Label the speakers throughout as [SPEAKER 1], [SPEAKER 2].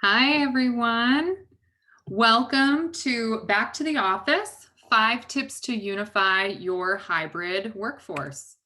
[SPEAKER 1] Hi, everyone. Welcome to Back to the Office, 5 Tips to Unify Your Hybrid Workforce.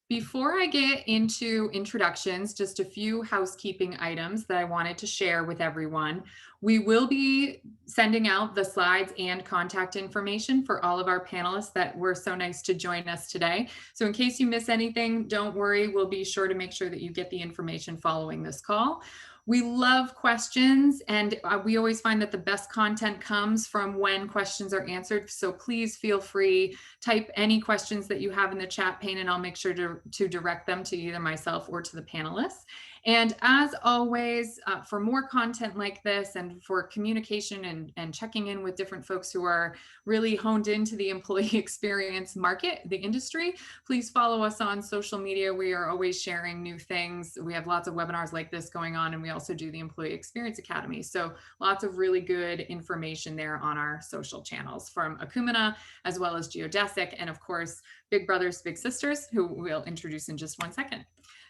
[SPEAKER 1] Before I get into introductions, just a few housekeeping items that I wanted to share with everyone. We will be sending out the slides and contact information for all of our panelists that were so nice to join us today. So in case you miss anything, don't worry, we'll be sure to make sure that you get the information following this call. We love questions, and we always find that the best content comes from when questions are answered. So please feel free, type any questions that you have in the chat pane, and I'll make sure to direct them to either myself or to the panelists. And as always, for more content like this and for communication and checking in with different folks who are really honed into the employee experience market, the industry, please follow us on social media. We are always sharing new things. We have lots of webinars like this going on, and we also do the Employee Experience Academy. So lots of really good information there on our social channels from Akumina, as well as Geodesic, and of course, Big Brothers, Big Sisters, who we'll introduce in just one second.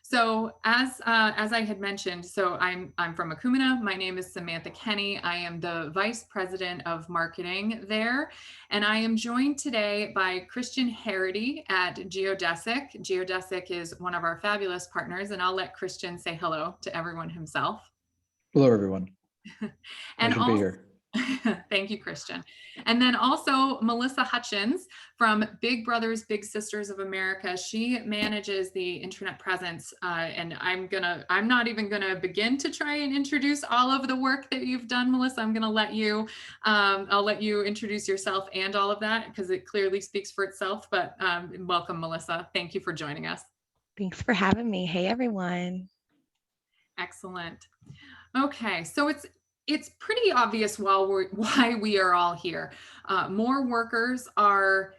[SPEAKER 1] So as I had mentioned, so I'm from Akumina. My name is Samantha Kenny. I am the Vice President of Marketing there. And I am joined today by Christian Harity at Geodesic. Geodesic is one of our fabulous partners, and I'll let Christian say hello to everyone himself.
[SPEAKER 2] Hello, everyone.
[SPEAKER 1] And
[SPEAKER 2] Pleasure to be here.
[SPEAKER 1] Thank you, Christian. And then also Melissa Hutchins from Big Brothers, Big Sisters of America. She manages the internet presence. And I'm not even gonna begin to try and introduce all of the work that you've done, Melissa. I'm gonna let you, I'll let you introduce yourself and all of that because it clearly speaks for itself. But welcome, Melissa. Thank you for joining us.
[SPEAKER 3] Thanks for having me. Hey, everyone.
[SPEAKER 1] Excellent. Okay, so it's pretty obvious why we are all here. More workers are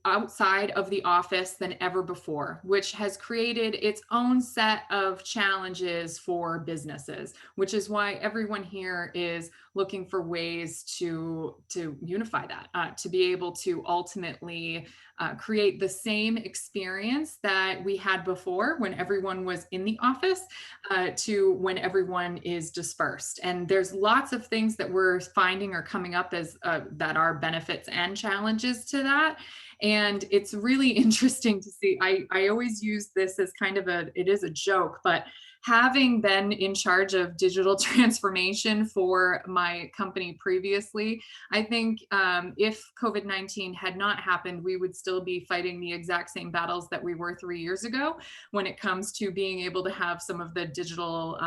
[SPEAKER 1] outside of the office than ever before, which has created its own set of challenges for businesses, which is why everyone here is looking for ways to unify that, to be able to ultimately create the same experience that we had before when everyone was in the office to when everyone is dispersed. And there's lots of things that we're finding are coming up as that are benefits and challenges to that. And it's really interesting to see. I always use this as kind of it is a joke, but having been in charge of digital transformation for my company previously, I think if COVID-19 had not happened, we would still be fighting the exact same battles that we were 3 years ago when it comes to being able to have some of the digital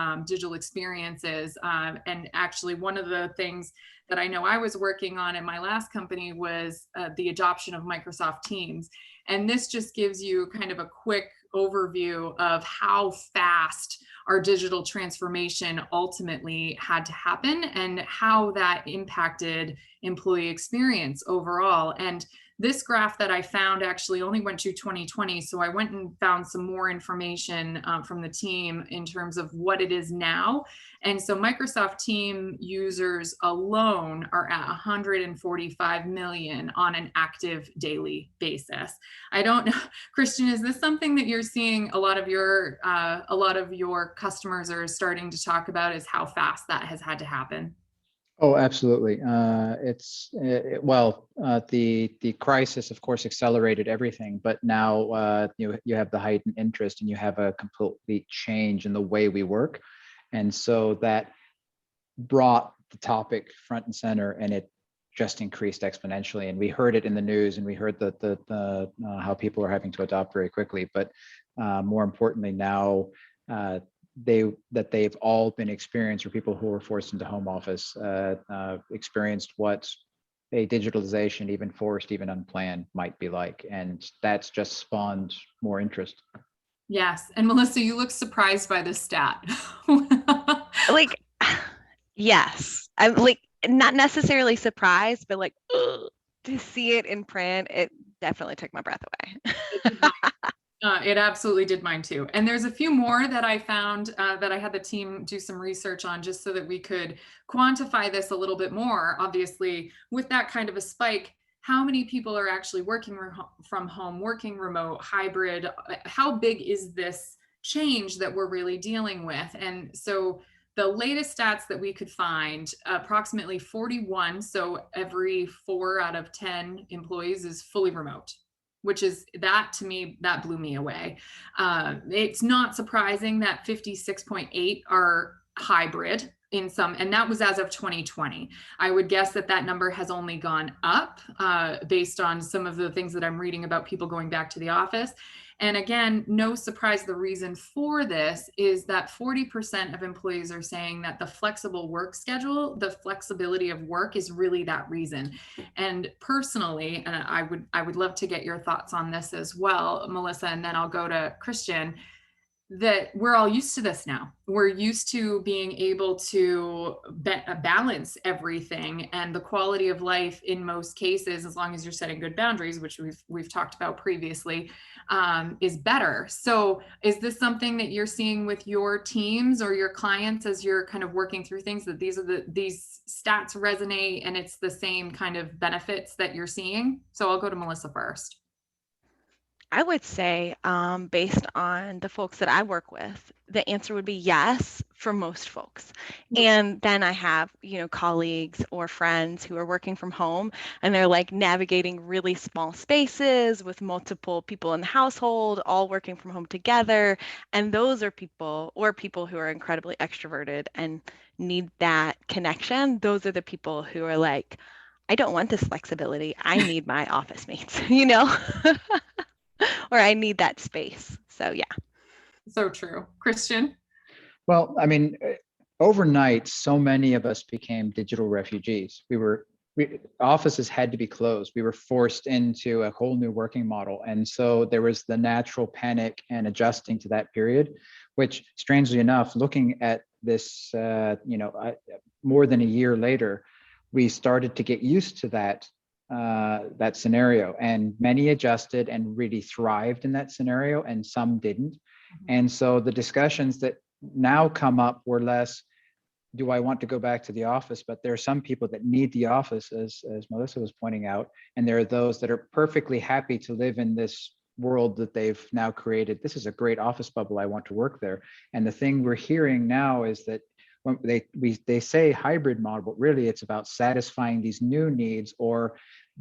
[SPEAKER 1] experiences. And actually, one of the things that I know I was working on in my last company was the adoption of Microsoft Teams. And this just gives you kind of a quick overview of how fast our digital transformation ultimately had to happen and how that impacted employee experience overall. And this graph that I found actually only went to 2020. So I went and found some more information from the team in terms of what it is now. And so Microsoft Team users alone are at 145 million on an active daily basis. I don't know, Christian, is this something that you're seeing a lot of your customers are starting to talk about, is how fast that has had to happen?
[SPEAKER 2] Oh, absolutely. The crisis, of course, accelerated everything, but now you have the heightened interest and you have a complete change in the way we work. And so that brought the topic front and center, and it just increased exponentially. And we heard it in the news, and we heard how people are having to adopt very quickly. But more importantly, now they've all been experienced, or people who were forced into home office experienced what a digitalization, even forced, even unplanned, might be like. And that's just spawned more interest.
[SPEAKER 1] Yes. And Melissa, you look surprised by this stat.
[SPEAKER 3] Yes. I'm not necessarily surprised, but to see it in print, it definitely took my breath away.
[SPEAKER 1] It absolutely did mine too. And there's a few more that I found that I had the team do some research on, just so that we could quantify this a little bit more. Obviously, with that kind of a spike, how many people are actually working from home, working remote, hybrid? How big is this change that we're really dealing with? And so the latest stats that we could find, approximately 41, so every 4 out of 10 employees is fully remote, which is, that to me, that blew me away. It's not surprising that 56.8 are hybrid in some, and that was as of 2020. I would guess that that number has only gone up based on some of the things that I'm reading about people going back to the office. And again, no surprise, the reason for this is that 40% of employees are saying that the flexible work schedule, the flexibility of work is really that reason. And personally, and I would love to get your thoughts on this as well, Melissa, and then I'll go to Christian, that we're all used to this now. We're used to being able to balance everything, and the quality of life in most cases, as long as you're setting good boundaries, which we've talked about previously, is better. So is this something that you're seeing with your teams or your clients as you're kind of working through things, that these stats resonate and it's the same kind of benefits that you're seeing? So I'll go to Melissa first.
[SPEAKER 3] I would say, based on the folks that I work with, the answer would be yes for most folks. And then I have, colleagues or friends who are working from home, and they're like navigating really small spaces with multiple people in the household, all working from home together. And those are people who are incredibly extroverted and need that connection. Those are the people who are like, I don't want this flexibility. I need my office mates, or I need that space. So yeah.
[SPEAKER 1] So true. Christian?
[SPEAKER 2] Well, I mean, overnight, so many of us became digital refugees. Offices had to be closed. We were forced into a whole new working model. And so there was the natural panic and adjusting to that period, which strangely enough, looking at this, more than a year later, we started to get used to that scenario, and many adjusted and really thrived in that scenario, and some didn't. And so the discussions that now come up were less, do I want to go back to the office? But there are some people that need the office, as Melissa was pointing out, and there are those that are perfectly happy to live in this world that they've now created. This is a great office bubble. I want to work there. And the thing we're hearing now is that when they say hybrid model, but really it's about satisfying these new needs or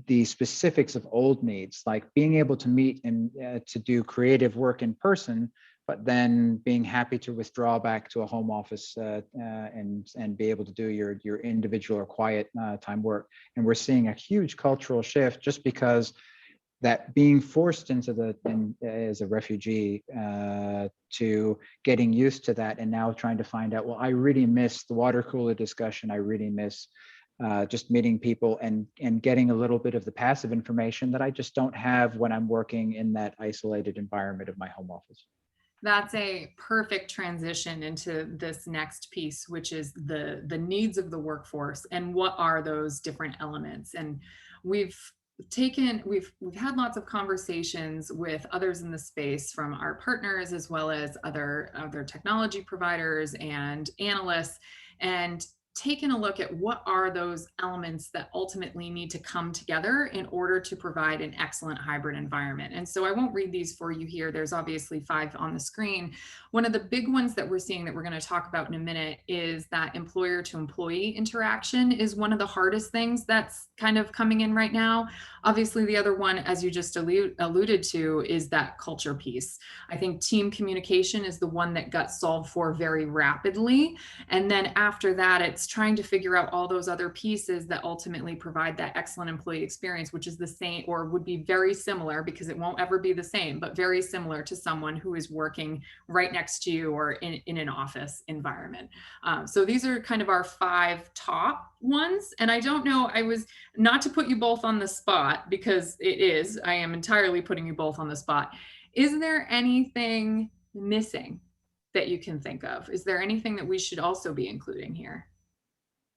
[SPEAKER 2] the specifics of old needs, like being able to meet and to do creative work in person, but then being happy to withdraw back to a home office and be able to do your individual or quiet time work. And we're seeing a huge cultural shift just because that being forced as a refugee to getting used to that, and now trying to find out, well, I really miss the water cooler discussion. I really miss just meeting people and getting a little bit of the passive information that I just don't have when I'm working in that isolated environment of my home office.
[SPEAKER 1] That's a perfect transition into this next piece, which is the needs of the workforce and what are those different elements. And we've had lots of conversations with others in the space, from our partners as well as other technology providers and analysts, and taken a look at what are those elements that ultimately need to come together in order to provide an excellent hybrid environment. And so I won't read these for you here. There's obviously 5 on the screen. One of the big ones that we're seeing that we're going to talk about in a minute is that employer to employee interaction is one of the hardest things that's kind of coming in right now. Obviously, the other one, as you just alluded to, is that culture piece. I think team communication is the one that got solved for very rapidly. And then after that, it's trying to figure out all those other pieces that ultimately provide that excellent employee experience, which is the same, or would be very similar, because it won't ever be the same, but very similar to someone who is working right next to you or in an office environment. So these are kind of our 5 top ones. And I don't know, I was not to put you both on the spot, because I am entirely putting you both on the spot. Is there anything missing that you can think of? Is there anything that we should also be including here?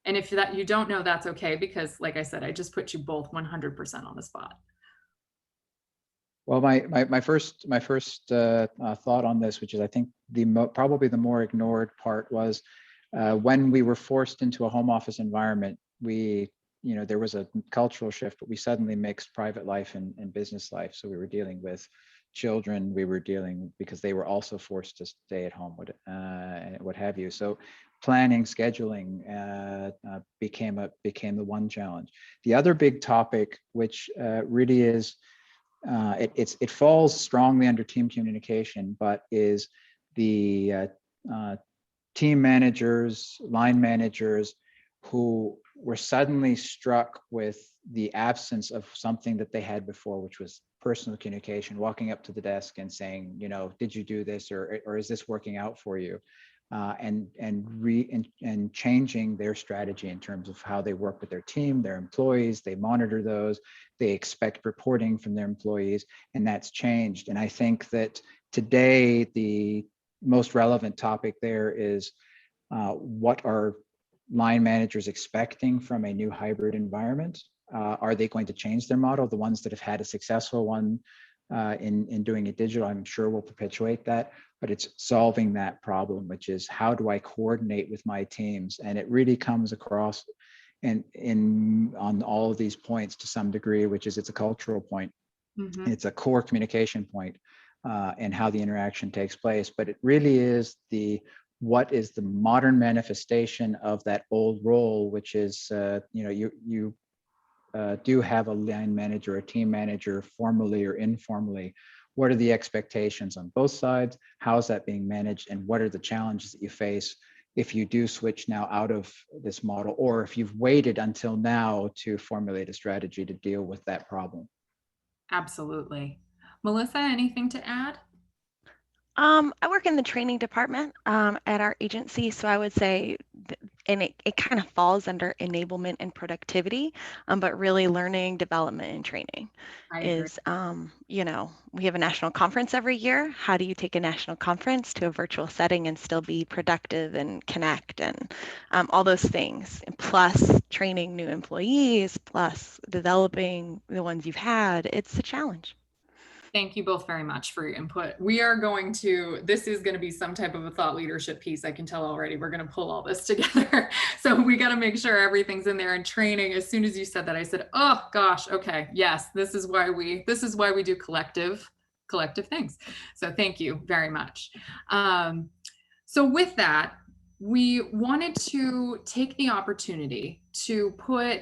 [SPEAKER 1] And if that you don't know, that's okay, because like I said, I just put you both 100% on the spot.
[SPEAKER 2] Well, my first thought on this, which is I think probably the more ignored part, was when we were forced into a home office environment. There was a cultural shift, but we suddenly mixed private life and business life. So we were dealing with children, because they were also forced to stay at home, and what have you. So planning, scheduling became the one challenge. The other big topic, which really is it falls strongly under team communication, but is the team managers, line managers who were suddenly struck with the absence of something that they had before, which was personal communication, walking up to the desk and saying, you know, did you do this, or is this working out for you? And changing their strategy in terms of how they work with their team, their employees. They monitor those. They expect reporting from their employees, and that's changed. And I think that today the most relevant topic there is what are line managers expecting from a new hybrid environment? Are they going to change their model? The ones that have had a successful one in doing it digital, I'm sure will perpetuate that, but it's solving that problem, which is how do I coordinate with my teams? And it really comes across on all of these points to some degree, which is it's a cultural point.
[SPEAKER 1] Mm-hmm.
[SPEAKER 2] It's a core communication point and how the interaction takes place, but it really is what is the modern manifestation of that old role, which is, you do have a line manager, a team manager, formally or informally. What are the expectations on both sides? How is that being managed? And what are the challenges that you face if you do switch now out of this model, or if you've waited until now to formulate a strategy to deal with that problem?
[SPEAKER 1] Absolutely. Melissa, anything to add?
[SPEAKER 3] I work in the training department at our agency, so I would say, and it kind of falls under enablement and productivity, but really learning, development, and training
[SPEAKER 1] I agree.
[SPEAKER 3] is, we have a national conference every year. How do you take a national conference to a virtual setting and still be productive and connect and all those things, and plus training new employees, plus developing the ones you've had? It's a challenge.
[SPEAKER 1] Thank you both very much for your input. This is going to be some type of a thought leadership piece. I can tell already. We're going to pull all this together. So we got to make sure everything's in there. And training, as soon as you said that, I said, oh gosh, okay, yes, this is why we do collective things. So thank you very much. So with that, we wanted to take the opportunity to put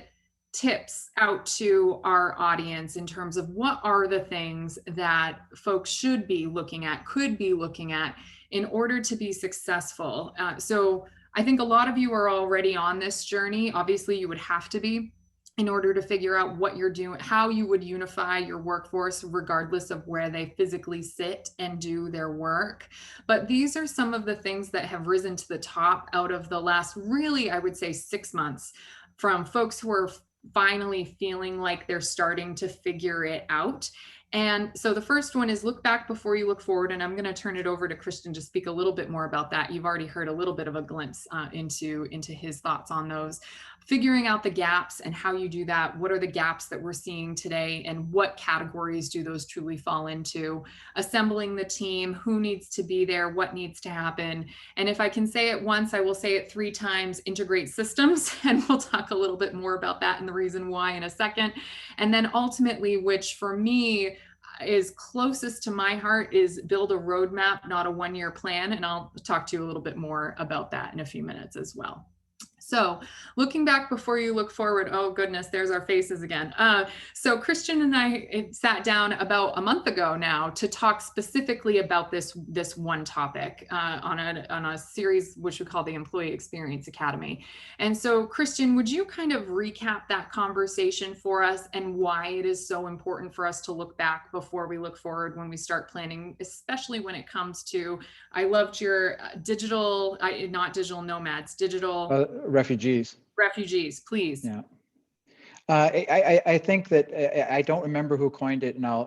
[SPEAKER 1] tips out to our audience in terms of what are the things that folks should be looking at, could be looking at in order to be successful. So I think a lot of you are already on this journey. Obviously, you would have to be in order to figure out what you're doing, how you would unify your workforce, regardless of where they physically sit and do their work. But these are some of the things that have risen to the top out of the last, really, I would say 6 months, from folks who are finally feeling like they're starting to figure it out. And so the first one is look back before you look forward. And I'm going to turn it over to Christian to speak a little bit more about that. You've already heard a little bit of a glimpse into his thoughts on those. Figuring out the gaps and how you do that. What are the gaps that we're seeing today, and what categories do those truly fall into? Assembling the team, who needs to be there, what needs to happen. And if I can say it once, I will say it 3 times: integrate systems. And we'll talk a little bit more about that and the reason why in a second. And then ultimately, which for me is closest to my heart, is build a roadmap, not a 1-year plan. And I'll talk to you a little bit more about that in a few minutes as well. So looking back before you look forward, oh goodness, there's our faces again. So Christian and I sat down about a month ago now to talk specifically about this one topic on a series which we call the Employee Experience Academy. And so Christian, would you kind of recap that conversation for us and why it is so important for us to look back before we look forward when we start planning, especially when it comes to, I loved your not digital nomads, digital refugees, please.
[SPEAKER 2] Yeah. I think that I don't remember who coined it, and I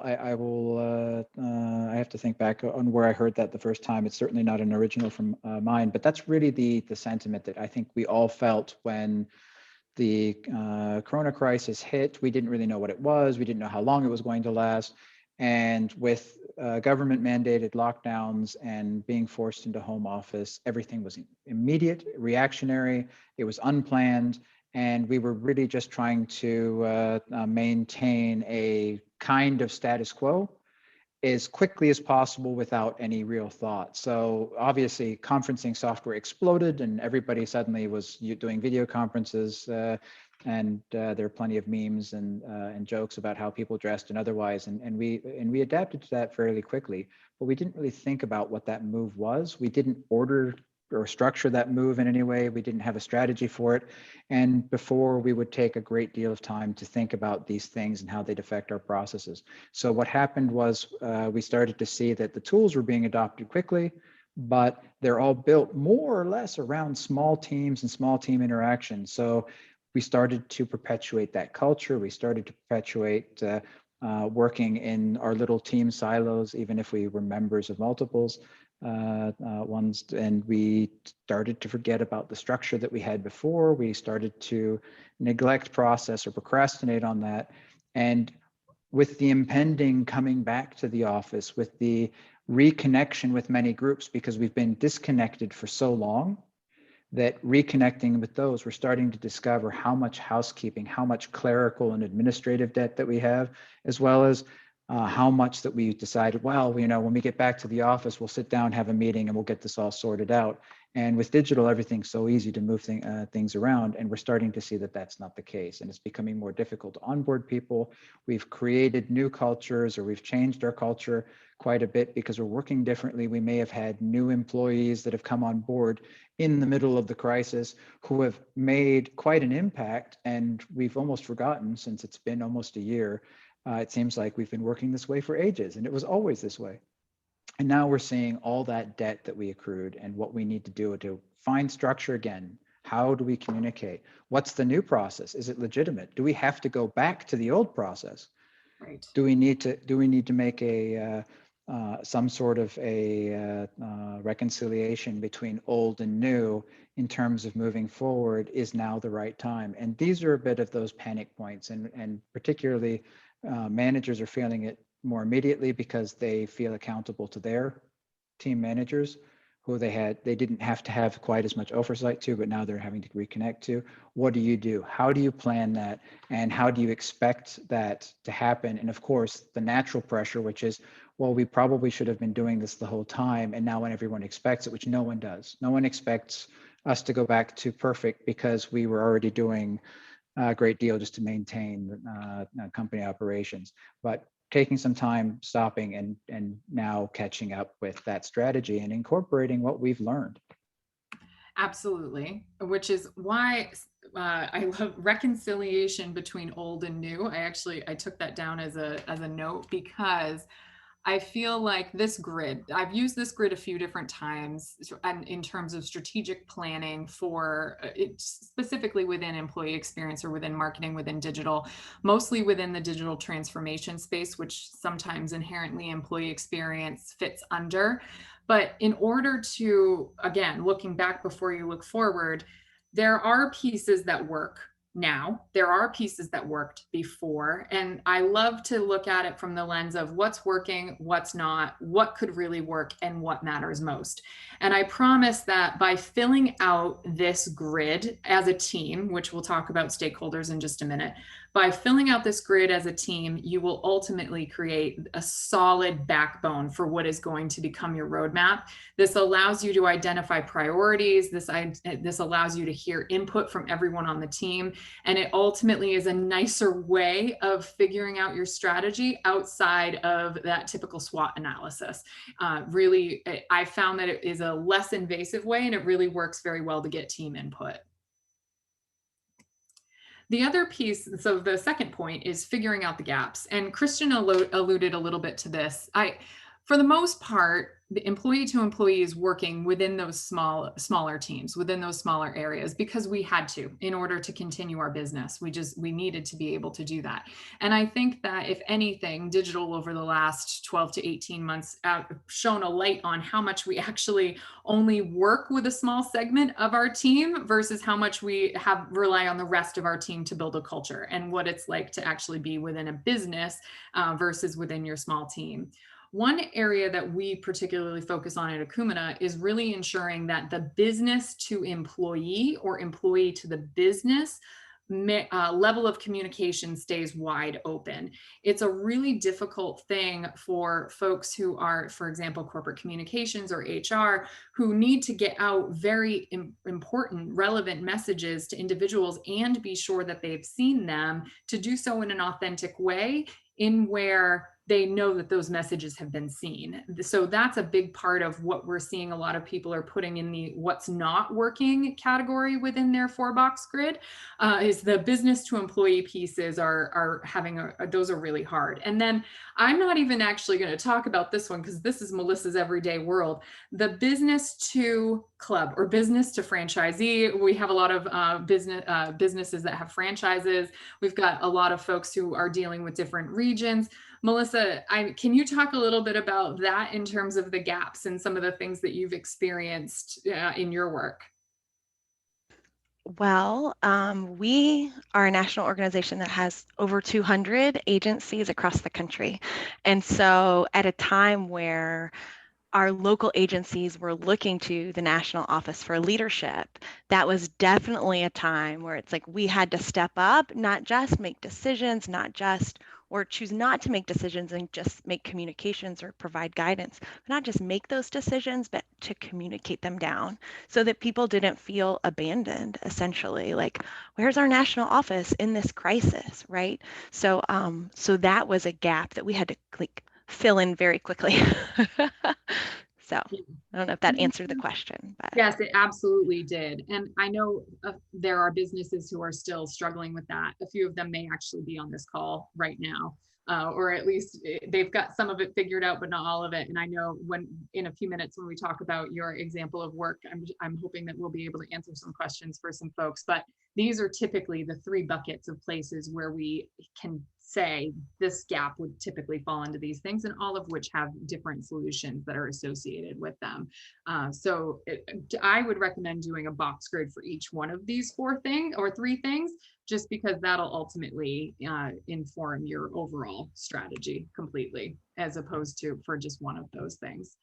[SPEAKER 2] have to think back on where I heard that the first time. It's certainly not an original from mine, but that's really the sentiment that I think we all felt when the Corona crisis hit. We didn't really know what it was. We didn't know how long it was going to last. And with government mandated lockdowns and being forced into home office, everything was immediate, reactionary. It was unplanned. And we were really just trying to maintain a kind of status quo. as quickly as possible without any real thought. So obviously conferencing software exploded and everybody suddenly was doing video conferences, and there are plenty of memes and jokes about how people dressed and otherwise, and we adapted to that fairly quickly, but we didn't really think about what that move was. We didn't order or structure that move in any way. We didn't have a strategy for it. And before, we would take a great deal of time to think about these things and how they'd affect our processes. So what happened was we started to see that the tools were being adopted quickly, but they're all built more or less around small teams and small team interaction. So we started to perpetuate that culture. We started to perpetuate working in our little team silos, even if we were members of multiples ones, and we started to forget about the structure that we had before. We started to neglect process or procrastinate on that. And with the impending coming back to the office, with the reconnection with many groups, because we've been disconnected for so long, that reconnecting with those, we're starting to discover how much housekeeping, how much clerical and administrative debt that we have, as well as how much that we decided, well, when we get back to the office, we'll sit down, have a meeting, and we'll get this all sorted out. And with digital, everything's so easy to move things around, and we're starting to see that that's not the case, and it's becoming more difficult to onboard people. We've created new cultures, or we've changed our culture quite a bit because we're working differently. We may have had new employees that have come on board in the middle of the crisis who have made quite an impact, and we've almost forgotten, since it's been almost a year, it seems like we've been working this way for ages, and it was always this way. And now we're seeing all that debt that we accrued and what we need to do to find structure again. How do we communicate? What's the new process? Is it legitimate? Do we have to go back to the old process?
[SPEAKER 1] Right.
[SPEAKER 2] Do we need to make a some sort of a reconciliation between old and new in terms of moving forward? Is now the right time? And these are a bit of those panic points, and particularly managers are feeling it more immediately because they feel accountable to their team managers who they didn't have to have quite as much oversight to, but now they're having to reconnect to. What do you do? How do you plan that? And how do you expect that to happen? And of course, the natural pressure, which is, well, we probably should have been doing this the whole time. And now when everyone expects it, which no one does, no one expects us to go back to perfect because we were already doing a great deal just to maintain company operations. But taking some time, stopping, and now catching up with that strategy and incorporating what we've learned.
[SPEAKER 1] Absolutely, which is why I love reconciliation between old and new. I took that down as a note, because I feel like this grid, I've used this grid a few different times and in terms of strategic planning for it, specifically within employee experience or within marketing, within digital, mostly within the digital transformation space, which sometimes inherently employee experience fits under. But in order to, again, looking back before you look forward, there are pieces that work now. There are pieces that worked before. And I love to look at it from the lens of what's working, what's not, what could really work, and what matters most. And I promise that by filling out this grid as a team, which we'll talk about stakeholders in just a minute, by filling out this grid as a team, you will ultimately create a solid backbone for what is going to become your roadmap. This allows you to identify priorities. This allows you to hear input from everyone on the team. And it ultimately is a nicer way of figuring out your strategy outside of that typical SWOT analysis. Really, I found that it is a less invasive way, and it really works very well to get team input. The other piece, so the second point is figuring out the gaps. And Christian alluded a little bit to this. For the most part, the employee to employee is working within those smaller teams, within those smaller areas, because we had to, in order to continue our business. We needed to be able to do that. And I think that if anything, digital over the last 12 to 18 months shown a light on how much we actually only work with a small segment of our team versus how much we rely on the rest of our team to build a culture, and what it's like to actually be within a business versus within your small team. One area that we particularly focus on at Akumina is really ensuring that the business to employee or employee to the business level of communication stays wide open. It's a really difficult thing for folks who are, for example, corporate communications or HR, who need to get out very important, relevant messages to individuals and be sure that they've seen them, to do so in an authentic way, in where they know that those messages have been seen. So that's a big part of what we're seeing. A lot of people are putting in the what's not working category within their 4-box grid, is the business to employee pieces are having those are really hard. And then I'm not even actually going to talk about this one because this is Melissa's everyday world. The business to club or business to franchisee. We have a lot of businesses that have franchises. We've got a lot of folks who are dealing with different regions. Melissa, can you talk a little bit about that in terms of the gaps and some of the things that you've experienced in your work?
[SPEAKER 3] Well, we are a national organization that has over 200 agencies across the country. And so at a time where our local agencies were looking to the national office for leadership, that was definitely a time where it's like we had to step up, not just make decisions, or choose not to make decisions and just make communications or provide guidance, but not just make those decisions, but to communicate them down so that people didn't feel abandoned, essentially. Like, where's our national office in this crisis, right? So, so that was a gap that we had to fill in very quickly. So I don't know if that answered the question, but
[SPEAKER 1] Yes, it absolutely did. And I know there are businesses who are still struggling with that. A few of them may actually be on this call right now, or at least they've got some of it figured out, but not all of it. And I know when in a few minutes, when we talk about your example of work, I'm hoping that we'll be able to answer some questions for some folks. But these are typically the 3 buckets of places where we can say this gap would typically fall into these things, and all of which have different solutions that are associated with them. I would recommend doing a box grid for each one of these 4 things or 3 things, just because that'll ultimately inform your overall strategy completely, as opposed to for just one of those things.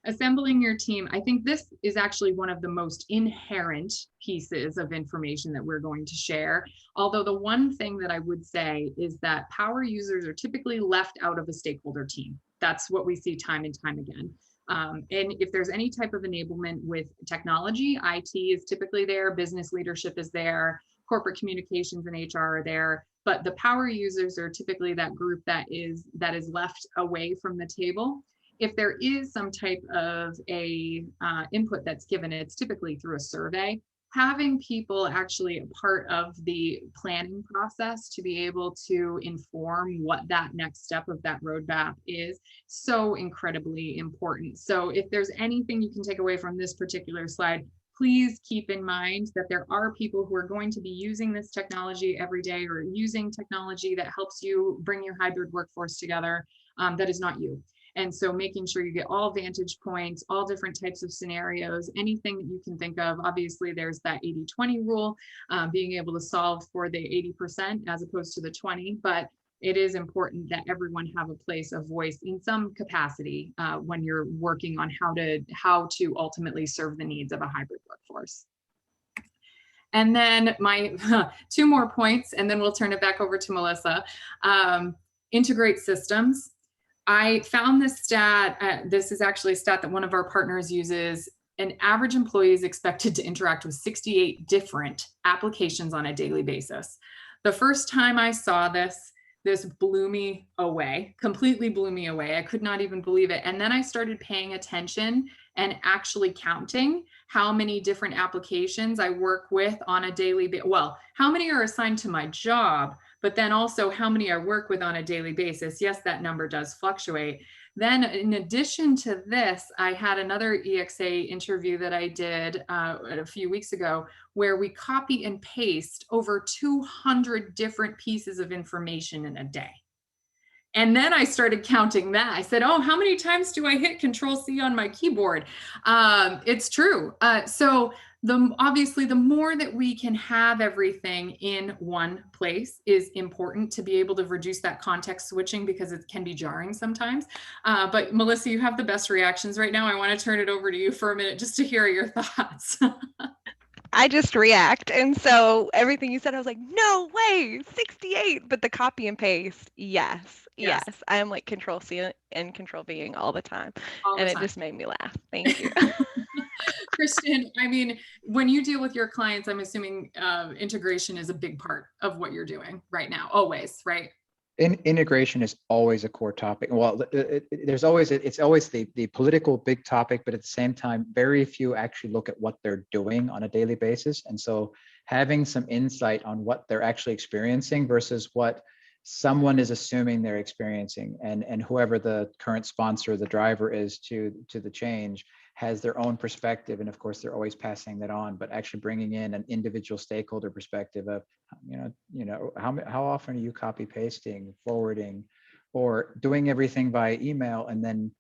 [SPEAKER 1] Assembling your team. I think this is actually one of the most inherent pieces of information that we're going to share. Although the one thing that I would say is that power users are typically left out of a stakeholder team. That's what we see time and time again. And if there's any type of enablement with technology, IT is typically there, business leadership is there, corporate communications and HR are there, but the power users are typically that group that is left away from the table. If there is some type of a input that's given, it's typically through a survey. Having people actually a part of the planning process to be able to inform what that next step of that roadmap is so incredibly important. So if there's anything you can take away from this particular slide, please keep in mind that there are people who are going to be using this technology every day, or using technology that helps you bring your hybrid workforce together, that is not you. And so making sure you get all vantage points, all different types of scenarios, anything that you can think of. Obviously, there's that 80-20 rule, being able to solve for the 80% as opposed to the 20, but it is important that everyone have a place of voice in some capacity when you're working on how to ultimately serve the needs of a hybrid workforce. And then my 2 more points, and then we'll turn it back over to Melissa. Integrate systems. I found this stat, this is actually a stat that one of our partners uses. An average employee is expected to interact with 68 different applications on a daily basis. The first time I saw this blew me away, completely blew me away. I could not even believe it. And then I started paying attention and actually counting how many different applications I work with on a daily basis. Well, how many are assigned to my job, but then also how many I work with on a daily basis. Yes, that number does fluctuate. Then in addition to this, I had another EXA interview that I did a few weeks ago, where we copy and paste over 200 different pieces of information in a day. And then I started counting that. I said, oh, how many times do I hit Control-C on my keyboard? It's true. So obviously, the more that we can have everything in one place is important to be able to reduce that context switching, because it can be jarring sometimes. But Melissa, you have the best reactions right now. I want to turn it over to you for a minute just to hear your thoughts.
[SPEAKER 3] I just react. And so everything you said, I was like, no way, 68. But the copy and paste, yes,
[SPEAKER 1] Yes,
[SPEAKER 3] yes. I am like control C and control Ving all the time.
[SPEAKER 1] all the
[SPEAKER 3] And it
[SPEAKER 1] time.
[SPEAKER 3] just made me laugh. Thank you.
[SPEAKER 1] Kristen, I mean, when you deal with your clients, I'm assuming integration is a big part of what you're doing right now, always, right?
[SPEAKER 2] Integration is always a core topic. Well, there's always, it's always the political big topic, but at the same time, very few actually look at what they're doing on a daily basis. And so having some insight on what they're actually experiencing versus what someone is assuming they're experiencing, and whoever the current sponsor, the driver is to the change, has their own perspective. And of course, they're always passing that on, but actually bringing in an individual stakeholder perspective of, how often are you copy pasting, forwarding, or doing everything via email and then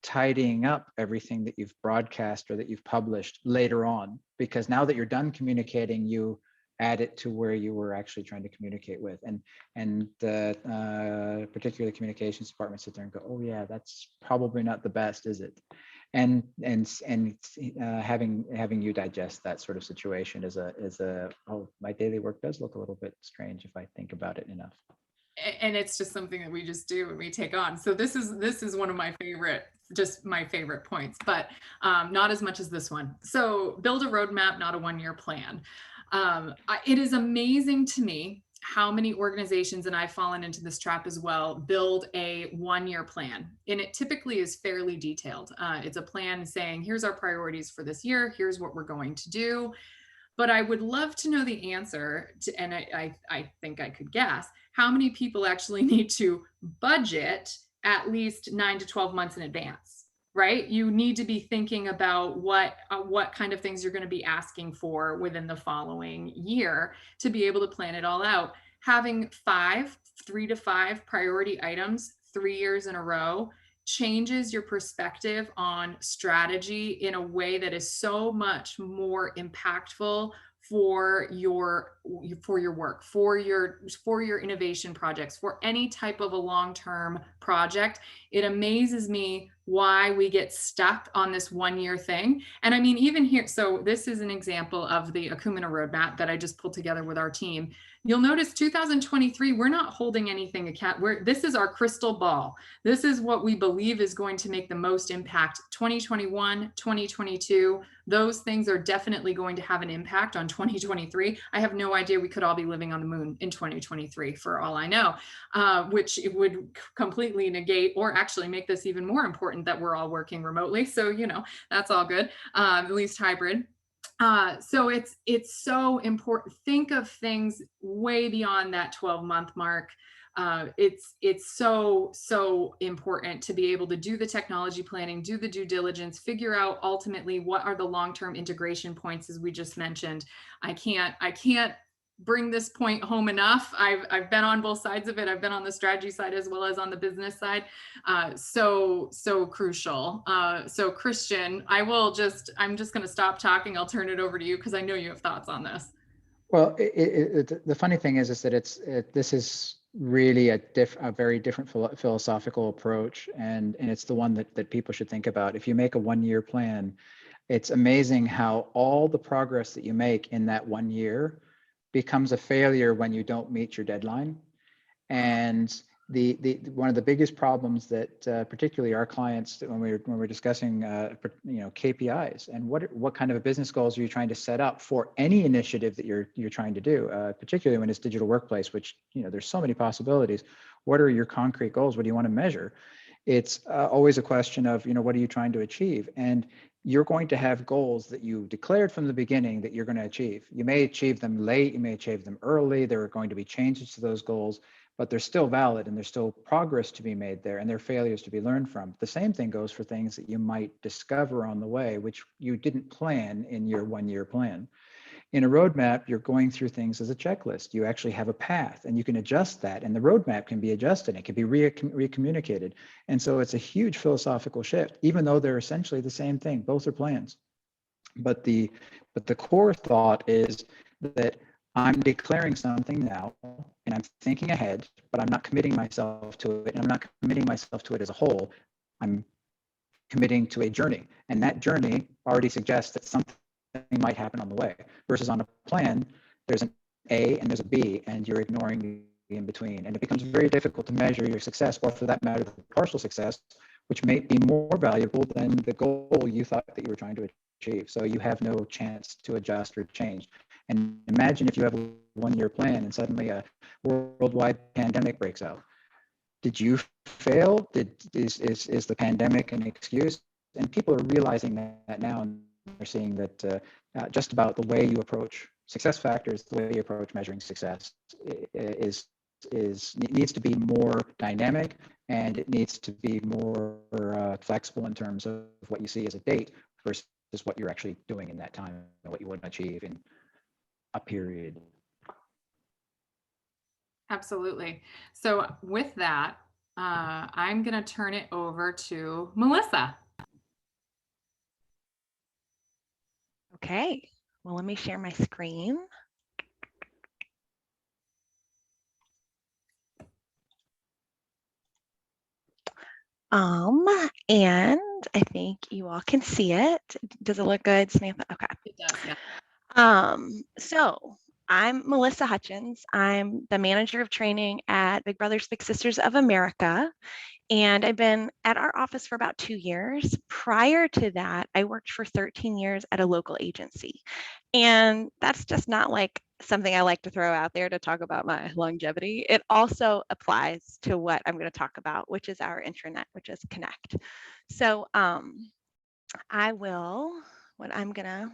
[SPEAKER 2] tidying up everything that you've broadcast or that you've published later on? Because now that you're done communicating, you add it to where you were actually trying to communicate with, and particularly communications departments sit there and go, oh yeah, that's probably not the best, is it? And having you digest that sort of situation is a, oh, my daily work does look a little bit strange if I think about it enough.
[SPEAKER 1] And it's just something that we just do and we take on. So this is one of my favorite, just my favorite points, but not as much as this one. So build a roadmap, not a one-year plan. It is amazing to me how many organizations, and I've fallen into this trap as well, build a one-year plan. And it typically is fairly detailed. It's a plan saying, here's our priorities for this year, here's what we're going to do. But I would love to know the answer to, and I think I could guess, how many people actually need to budget at least 9 to 12 months in advance, right? You need to be thinking about what kind of things you're going to be asking for within the following year to be able to plan it all out. Having 3 to 5 priority items 3 years in a row changes your perspective on strategy in a way that is so much more impactful for your work, for your innovation projects, for any type of a long-term project. It amazes me why we get stuck on this 1 year thing. And I mean, even here, so this is an example of the Akumina roadmap that I just pulled together with our team. You'll notice 2023, we're not holding anything this is our crystal ball. This is what we believe is going to make the most impact. 2021, 2022, those things are definitely going to have an impact on 2023. I have no idea we could all be living on the moon in 2023 for all I know, which it would completely negate or actually make this even more important that we're all working remotely. So, that's all good, at least hybrid. So it's so important. Think of things way beyond that 12-month mark. It's so important to be able to do the technology planning, do the due diligence, figure out ultimately what are the long-term integration points, as we just mentioned. I can't bring this point home enough. I've been on both sides of it. I've been on the strategy side as well as on the business side. So crucial. So Christian, I'm just going to stop talking. I'll turn it over to you because I know you have thoughts on this.
[SPEAKER 2] Well, the funny thing is that this is really a very different philosophical approach, and it's the one that people should think about. If you make a 1 year plan, it's amazing how all the progress that you make in that 1 year becomes a failure when you don't meet your deadline. And the one of the biggest problems that particularly our clients, when we're discussing KPIs and what kind of a business goals are you trying to set up for any initiative that you're trying to do, particularly when it's digital workplace, which there's so many possibilities. What are your concrete goals? What do you want to measure? It's always a question of what are you trying to achieve? And you're going to have goals that you declared from the beginning that you're going to achieve. You may achieve them late, you may achieve them early. There are going to be changes to those goals, but they're still valid and there's still progress to be made there and there are failures to be learned from. The same thing goes for things that you might discover on the way, which you didn't plan in your 1 year plan. In a roadmap, you're going through things as a checklist. You actually have a path and you can adjust that, and the roadmap can be adjusted. It can be recommunicated. And so it's a huge philosophical shift, even though they're essentially the same thing. Both are plans. But the core thought is that I'm declaring something now and I'm thinking ahead, but I'm not committing myself to it. And I'm not committing myself to it as a whole. I'm committing to a journey. And that journey already suggests that something might happen on the way. Versus on a plan, there's an A and there's a B, and you're ignoring the in between. And it becomes very difficult to measure your success, or for that matter, the partial success, which may be more valuable than the goal you thought that you were trying to achieve. So you have no chance to adjust or change. And imagine if you have a 1-year plan and suddenly a worldwide pandemic breaks out. Did you fail? Is the pandemic an excuse? And people are realizing that now, and they're seeing that just about the way you approach success factors, the way you approach measuring success is needs to be more dynamic, and it needs to be more flexible in terms of what you see as a date versus what you're actually doing in that time and what you want to achieve in a period.
[SPEAKER 1] Absolutely. So with that, I'm going to turn it over to Melissa.
[SPEAKER 3] Okay, well, let me share my screen. And I think you all can see it. Does it look good, Samantha? Okay.
[SPEAKER 1] It does, yeah.
[SPEAKER 3] So I'm Melissa Hutchins. I'm the manager of training at Big Brothers Big Sisters of America. And I've been at our office for about 2 years. Prior to that, I worked for 13 years at a local agency. And that's just not like something I like to throw out there to talk about my longevity. It also applies to what I'm going to talk about, which is our intranet, which is Connect. So I will, what I'm gonna,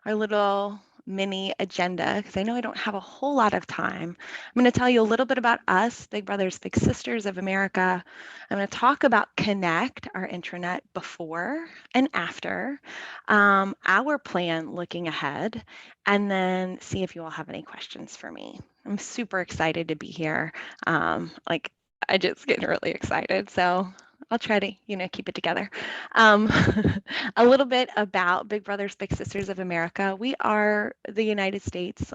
[SPEAKER 3] our little mini agenda, because I know I don't have a whole lot of time. I'm going to tell you a little bit about us, Big Brothers Big Sisters of America. I'm going to talk about Connect, our intranet, before and after, our plan looking ahead, and then see if you all have any questions for me. I'm super excited to be here. I just get really excited. So I'll try to, keep it together. A little bit about Big Brothers Big Sisters of America. We are the United States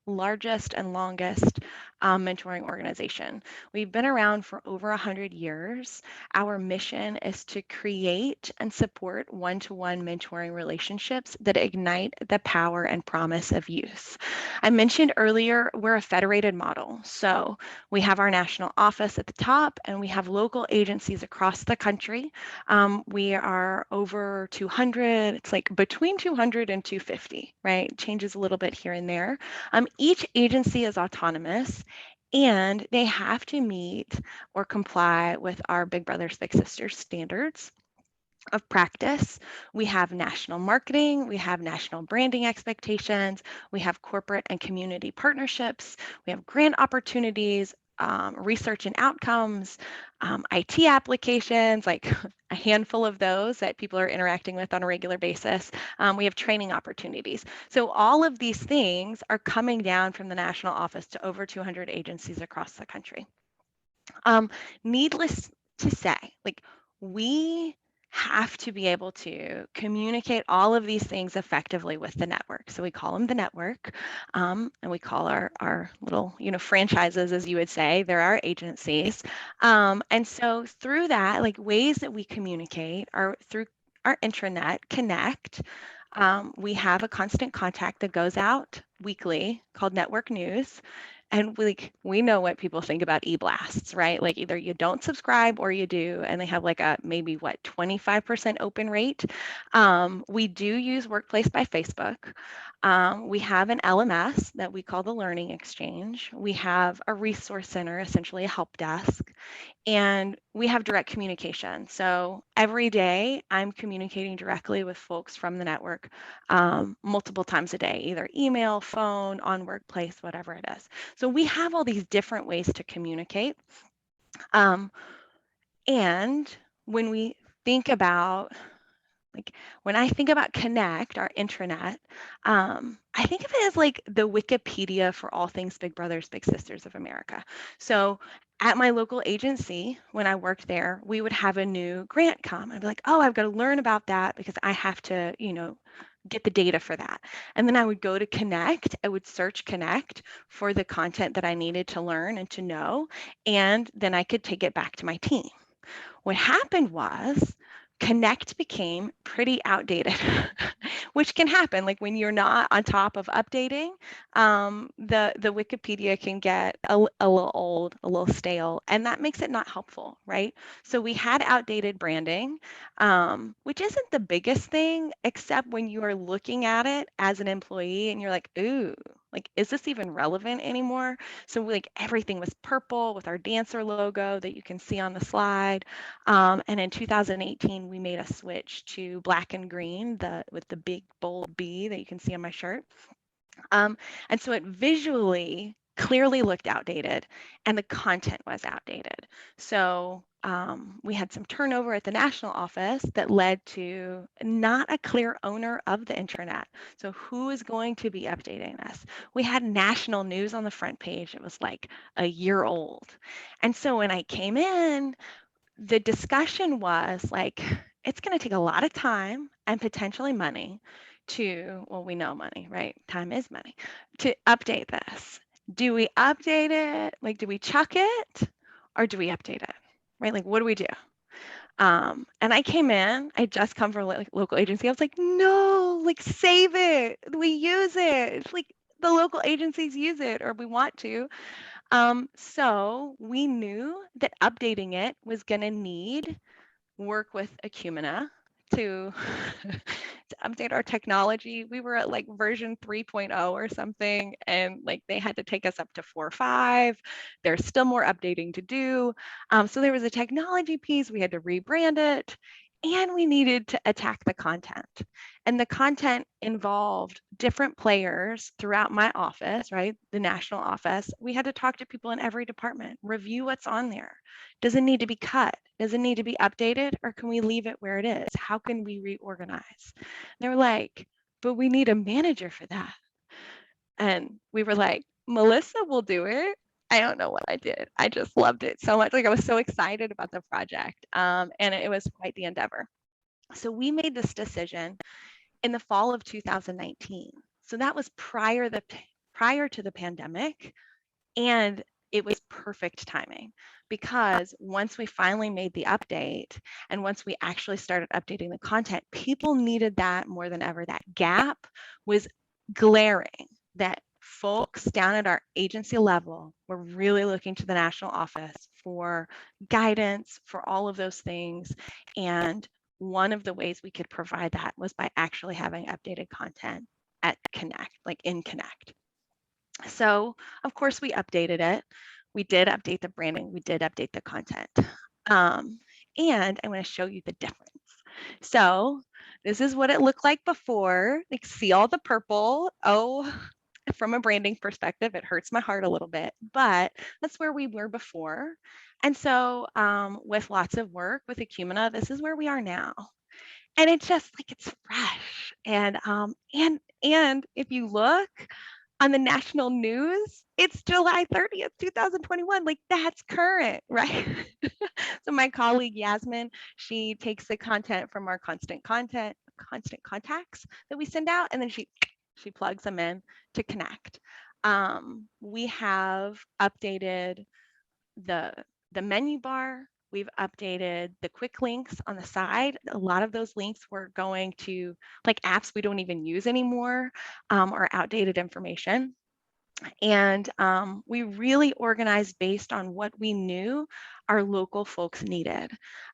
[SPEAKER 3] largest and longest mentoring organization. We've been around for over 100 years. Our mission is to create and support one-to-one mentoring relationships that ignite the power and promise of youth. I mentioned earlier, we're a federated model. So we have our national office at the top, and we have local agencies across the country. We are over 200. It's like between 200 and 250, right? Changes a little bit here and there. Each agency is autonomous, and they have to meet or comply with our Big Brothers Big Sisters standards of practice. We have national marketing, we have national branding expectations, we have corporate and community partnerships, we have grant opportunities, research and outcomes, IT applications, like a handful of those that people are interacting with on a regular basis. We have training opportunities. So all of these things are coming down from the national office to over 200 agencies across the country. Needless to say, we have to be able to communicate all of these things effectively with the network. So we call them the network, and we call our little, franchises, as you would say, they're our agencies. And so through that, ways that we communicate are through our intranet Connect. We have a constant contact that goes out weekly called Network News. And we know what people think about e-blasts, right? Either you don't subscribe or you do, and they have a maybe 25% open rate. We do use Workplace by Facebook. We have an LMS that we call the Learning Exchange. We have a resource center, essentially a help desk, and we have direct communication. So every day I'm communicating directly with folks from the network multiple times a day, either email, phone, on Workplace, whatever it is. So we have all these different ways to communicate. And when we think about when I think about Connect, our intranet, I think of it as the Wikipedia for all things Big Brothers Big Sisters of America. So at my local agency, when I worked there, we would have a new grant come. I'd be like, oh, I've got to learn about that because I have to, get the data for that. And then I would go to Connect. I would search Connect for the content that I needed to learn and to know, and then I could take it back to my team. What happened was Connect became pretty outdated. which can happen. Like when you're not on top of updating, the Wikipedia can get a little old, a little stale, and that makes it not helpful, right? So we had outdated branding, which isn't the biggest thing, except when you are looking at it as an employee and you're like, ooh, like, is this even relevant anymore? So like everything was purple with our dancer logo that you can see on the slide. And in 2018, we made a switch to black and green, with the big bold B that you can see on my shirt. And so it visually clearly looked outdated and the content was outdated. So we had some turnover at the national office that led to not a clear owner of the intranet. So who is going to be updating this? We had national news on the front page. It was like a year old. And so when I came in, the discussion was like, it's going to take a lot of time and potentially money to, well, we know money, right? Time is money, to update this. Do we update it? Like, do we chuck it or do we update it? Right? Like, what do we do? And I came in, I just come from like local agency. I was like, no, like save it. We use it. It's like the local agencies use it or we want to. So we knew that updating it was going to need work with Acumina to, to update our technology. We were at like version 3.0 or something, and like they had to take us up to 4.5. There's still more updating to do. So there was a technology piece, we had to rebrand it, and we needed to attack the content. And the content involved different players throughout my office, right? The national office. We had to talk to people in every department, review what's on there. Does it need to be cut? Does it need to be updated? Or can we leave it where it is? How can we reorganize? They were like, but we need a manager for that. And we were like, Melissa will do it. I don't know what I did. I just loved it so much. Like I was so excited about the project. And it was quite the endeavor. So we made this decision in the fall of 2019. So that was prior to the pandemic. And it was perfect timing because once we finally made the update and once we actually started updating the content, people needed that more than ever. That gap was glaring, that folks down at our agency level were really looking to the national office for guidance, for all of those things. And one of the ways we could provide that was by actually having updated content at Connect, like in Connect. So of course we updated it. We did update the branding. We did update the content. And I want to show you the difference. So this is what it looked like before. Like see all the purple. Oh, from a branding perspective, it hurts my heart a little bit, but that's where we were before. And so with lots of work with Acumina, this is where we are now. And it's just like it's fresh. And if you look, on the national news, it's July 30th, 2021. Like that's current, right? So my colleague Yasmin, she takes the content from our constant contacts that we send out, and then she plugs them in to Connect. We have updated the menu bar. We've updated the quick links on the side. A lot of those links were going to like apps we don't even use anymore, or outdated information. And we really organized based on what we knew our local folks needed.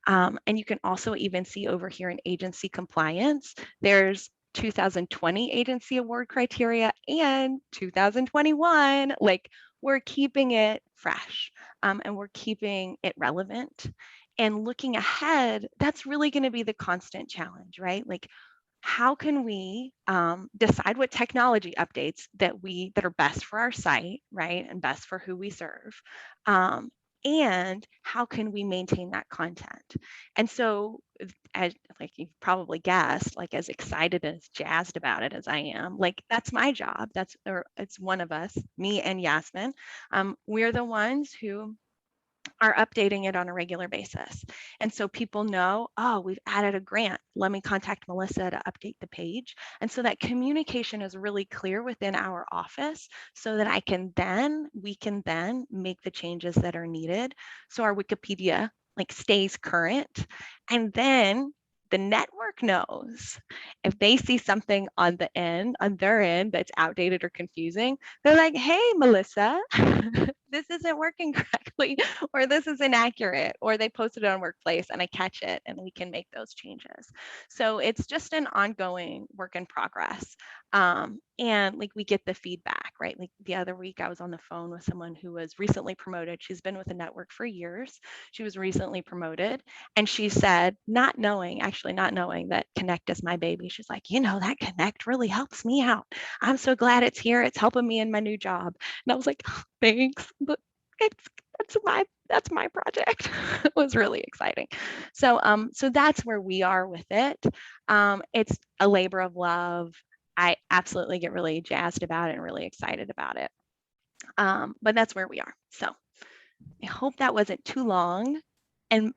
[SPEAKER 3] And you can also even see over here in agency compliance, there's 2020 agency award criteria and 2021. Like we're keeping it fresh, and we're keeping it relevant. And looking ahead, that's really going to be the constant challenge, right? Like how can we decide what technology updates that are best for our site, right, and best for who we serve, and how can we maintain that content? And so, as like you've probably guessed, like as excited and as jazzed about it as I am, like that's my job. It's one of us, me and Yasmin. We're the ones who are updating it on a regular basis. And so people know, oh, we've added a grant. Let me contact Melissa to update the page. And so that communication is really clear within our office so that we can then make the changes that are needed. So our Wikipedia like stays current. And then the network knows if they see something on their end that's outdated or confusing, they're like, hey, Melissa, this isn't working correctly, or this is inaccurate, or they posted it on Workplace and I catch it and we can make those changes. So it's just an ongoing work in progress. And like we get the feedback, right? Like the other week I was on the phone with someone who was recently promoted. She's been with the network for years. She was recently promoted, and she said, actually not knowing that Connect is my baby. She's like, that Connect really helps me out. I'm so glad it's here. It's helping me in my new job. And I was like, oh, thanks. But that's my project. It was really exciting. So that's where we are with it. It's a labor of love. I absolutely get really jazzed about it and really excited about it. But that's where we are. So I hope that wasn't too long and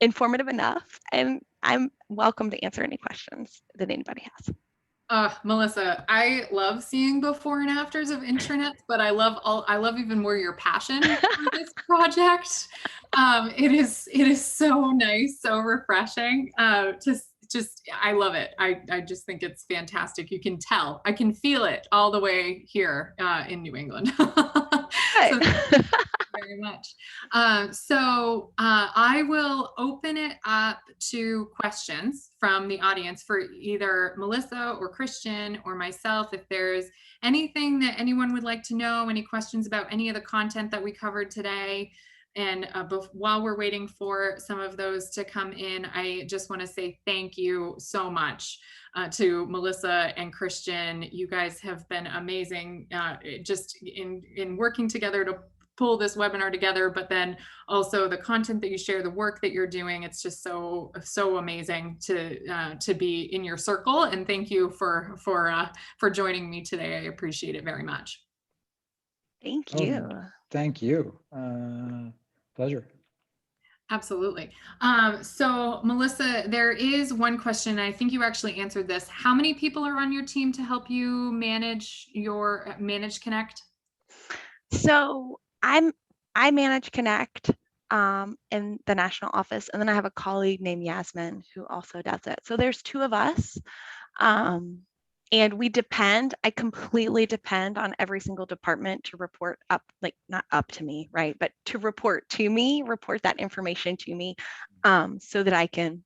[SPEAKER 3] informative enough. And I'm welcome to answer any questions that anybody has.
[SPEAKER 1] Melissa, I love seeing before and afters of intranets, but I love even more your passion for this project. It is so nice, so refreshing. I love it. I just think it's fantastic. You can tell, I can feel it all the way here in New England. So very much. I will open it up to questions from the audience for either Melissa or Christian or myself. If there's anything that anyone would like to know, any questions about any of the content that we covered today. And while we're waiting for some of those to come in, I just want to say thank you so much to Melissa and Christian. You guys have been amazing just in working together to pull this webinar together, but then also the content that you share, the work that you're doing. It's just so amazing to be in your circle. And thank you for joining me today. I appreciate it very much.
[SPEAKER 3] Thank you.
[SPEAKER 2] Thank you. Pleasure.
[SPEAKER 1] Absolutely. So Melissa, there is one question. I think you actually answered this. How many people are on your team to help you manage Connect?
[SPEAKER 3] So I manage Connect in the national office, and then I have a colleague named Yasmin who also does it. So there's two of us. And I completely depend on every single department to report up, like not up to me, right? But to report that information to me so that I can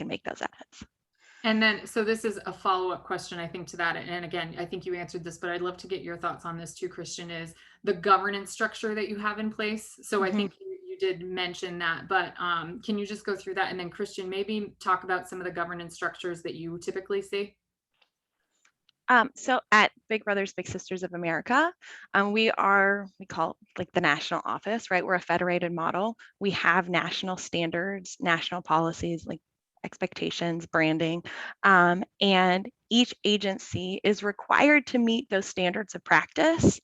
[SPEAKER 3] make those edits.
[SPEAKER 1] And then, so this is a follow-up question, I think, to that. And again, I think you answered this, but I'd love to get your thoughts on this too, Christian, is the governance structure that you have in place. So I think you did mention that, but can you just go through that? And then Christian, maybe talk about some of the governance structures that you typically see.
[SPEAKER 3] So at Big Brothers Big Sisters of America, we call it like the national office, right? We're a federated model. We have national standards, national policies, like expectations, branding, and each agency is required to meet those standards of practice.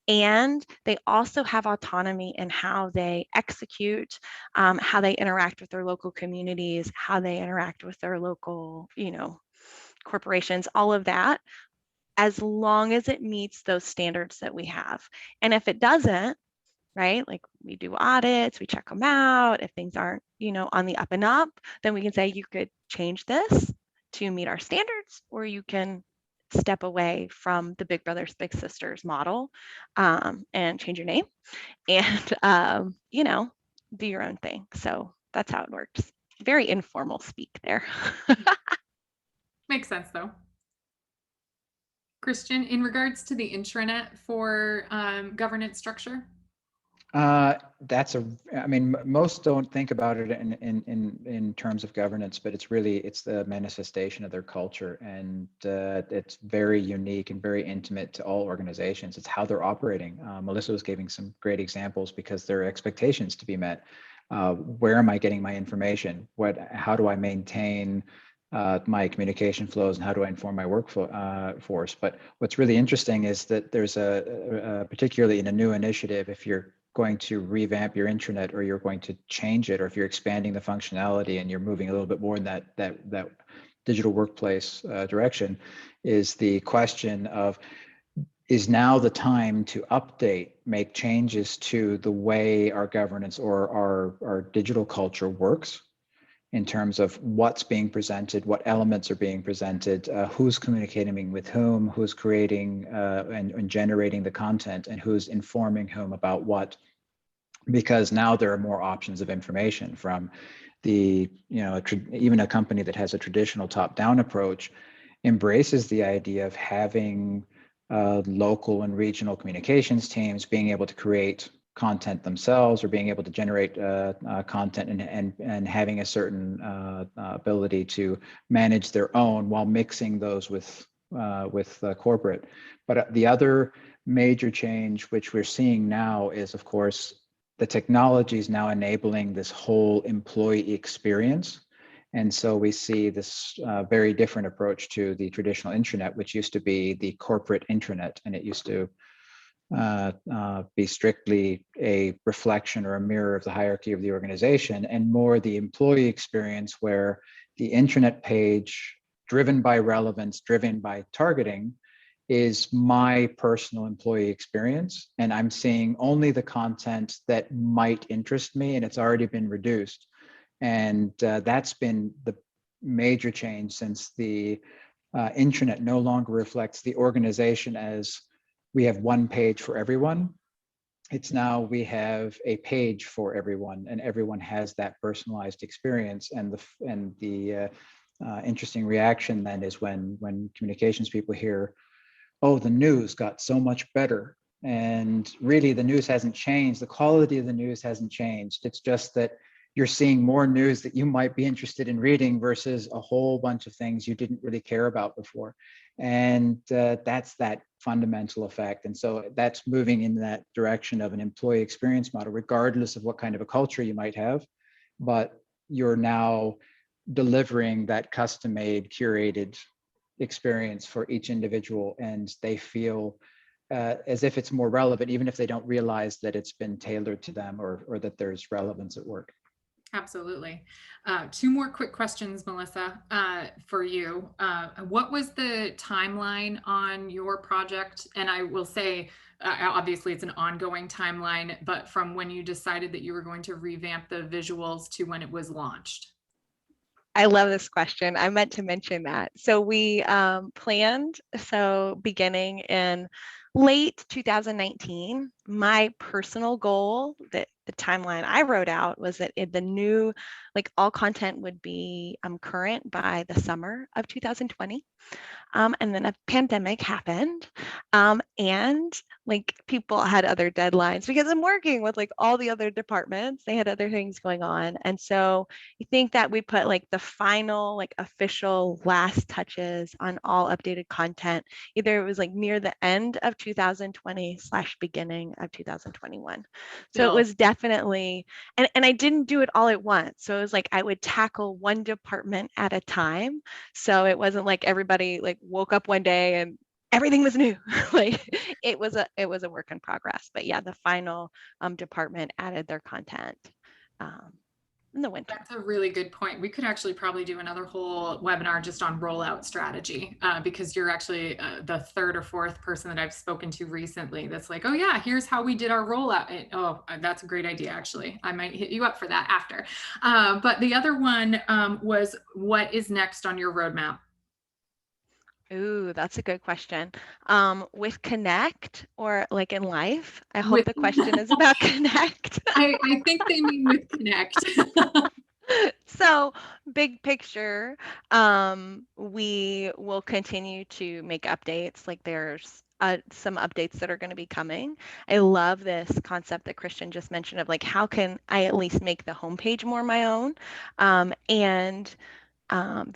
[SPEAKER 3] And they also have autonomy in how they execute, how they interact with their local communities, how they interact with their local, corporations, all of that, as long as it meets those standards that we have. And if it doesn't, right, like we do audits, we check them out. If things aren't, on the up and up, then we can say you could change this to meet our standards, or you can step away from the Big Brothers Big Sisters model and change your name and do your own thing. So that's how it works. Very informal speak there.
[SPEAKER 1] Makes sense though. Christian, in regards to the intranet for governance structure?
[SPEAKER 2] Most don't think about it in terms of governance, but it's the manifestation of their culture, and it's very unique and very intimate to all organizations. It's how they're operating. Melissa was giving some great examples because there are expectations to be met. Where am I getting my information? How do I maintain my communication flows, and how do I inform my workforce? But what's really interesting is that there's particularly in a new initiative, if you're going to revamp your intranet, or you're going to change it, or if you're expanding the functionality and you're moving a little bit more in that digital workplace direction, is the question of, is now the time to update, make changes to the way our governance or our digital culture works? in terms of what's being presented, what elements are being presented, who's communicating with whom, who's creating and generating the content, and who's informing whom about what. Because now there are more options of information from the, even a company that has a traditional top-down approach embraces the idea of having local and regional communications teams being able to create content themselves, or being able to generate content, and having a certain ability to manage their own while mixing those with corporate. But the other major change which we're seeing now is, of course, the technology is now enabling this whole employee experience. And so we see this very different approach to the traditional intranet, which used to be the corporate intranet, and it used to be strictly a reflection or a mirror of the hierarchy of the organization, and more the employee experience, where the intranet page, driven by relevance, driven by targeting, is my personal employee experience, and I'm seeing only the content that might interest me, and it's already been reduced. And that's been the major change, since the intranet no longer reflects the organization as we have one page for everyone. It's now we have a page for everyone, and everyone has that personalized experience. And the interesting reaction then is when communications people hear, "Oh, the news got so much better." And really, the news hasn't changed. The quality of the news hasn't changed. It's just that you're seeing more news that you might be interested in reading versus a whole bunch of things you didn't really care about before. And that's that fundamental effect. And so that's moving in that direction of an employee experience model, regardless of what kind of a culture you might have. But you're now delivering that custom-made, curated experience for each individual, and they feel as if it's more relevant, even if they don't realize that it's been tailored to them, or that there's relevance at work.
[SPEAKER 1] Absolutely. Two more quick questions, Melissa, for you. What was the timeline on your project? And I will say, obviously it's an ongoing timeline, but from when you decided that you were going to revamp the visuals to when it was launched.
[SPEAKER 3] I love this question. I meant to mention that. So we planned, so beginning in late 2019, my personal goal, that the timeline I wrote out, was that the new, like, all content would be current by the summer of 2020. And then a pandemic happened. And like, people had other deadlines because I'm working with like all the other departments. They had other things going on. And so you think that we put like the final, like, official last touches on all updated content. Either it was like near the end of 2020 / beginning of 2021. So it was definitely, and I didn't do it all at once. So it was like I would tackle one department at a time. So it wasn't like everybody like woke up one day and everything was new. Like, it was a work in progress. But yeah, the final department added their content in the winter.
[SPEAKER 1] That's a really good point. We could actually probably do another whole webinar just on rollout strategy, because you're actually the third or fourth person that I've spoken to recently that's like, oh yeah, here's how we did our rollout. And, oh, that's a great idea, actually. I might hit you up for that after. But the other one was, what is next on your roadmap?
[SPEAKER 3] Ooh, that's a good question. With Connect, or like in life? I hope
[SPEAKER 1] With
[SPEAKER 3] the question is about Connect.
[SPEAKER 1] I think they mean with Connect.
[SPEAKER 3] So, big picture, we will continue to make updates. Like, there's some updates that are going to be coming. I love this concept that Christian just mentioned of like, how can I at least make the homepage more my own? And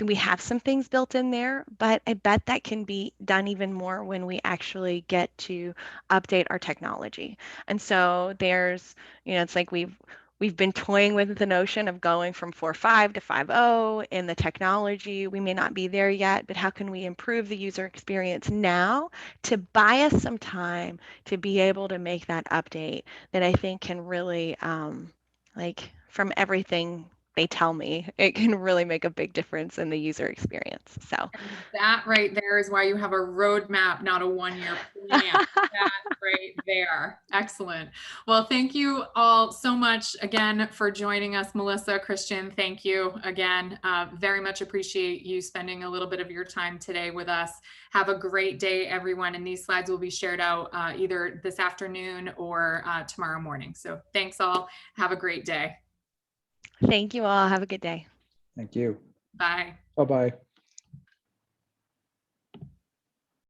[SPEAKER 3] we have some things built in there, but I bet that can be done even more when we actually get to update our technology. And so there's, it's like we've been toying with the notion of going from 4.5 to 5.0 in the technology. We may not be there yet, but how can we improve the user experience now to buy us some time to be able to make that update that I think can really, like, from everything they tell me, it can really make a big difference in the user experience. So
[SPEAKER 1] And that right there is why you have a roadmap, not a one-year plan. That right there. Excellent. Well, thank you all so much again for joining us, Melissa, Christian. Thank you again. Very much appreciate you spending a little bit of your time today with us. Have a great day, everyone. And these slides will be shared out either this afternoon or tomorrow morning. So thanks all. Have a great day.
[SPEAKER 3] thank you all. Have a good day.
[SPEAKER 2] Thank you.
[SPEAKER 1] Bye.
[SPEAKER 2] Bye-bye.